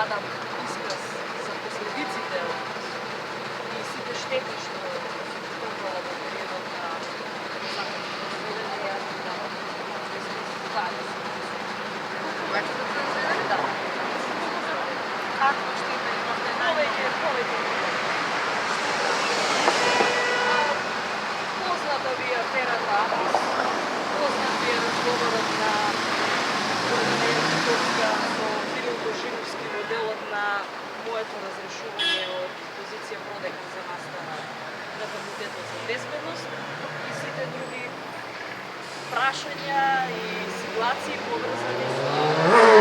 дадам исказ за последиците и сите штети што трпела во периодот на законско разведение на заедно. Веќе да се разведени? Да. Какво штета имавте Повеќе. Позната ви е аферата Амос, познат ви е разговорот на Гордана Јанчковска со Филип Божиновски во делот на моето разрешување од позиција продекан за настана на Факултетот за безбедност и сите други прашања и ситуации поврзани со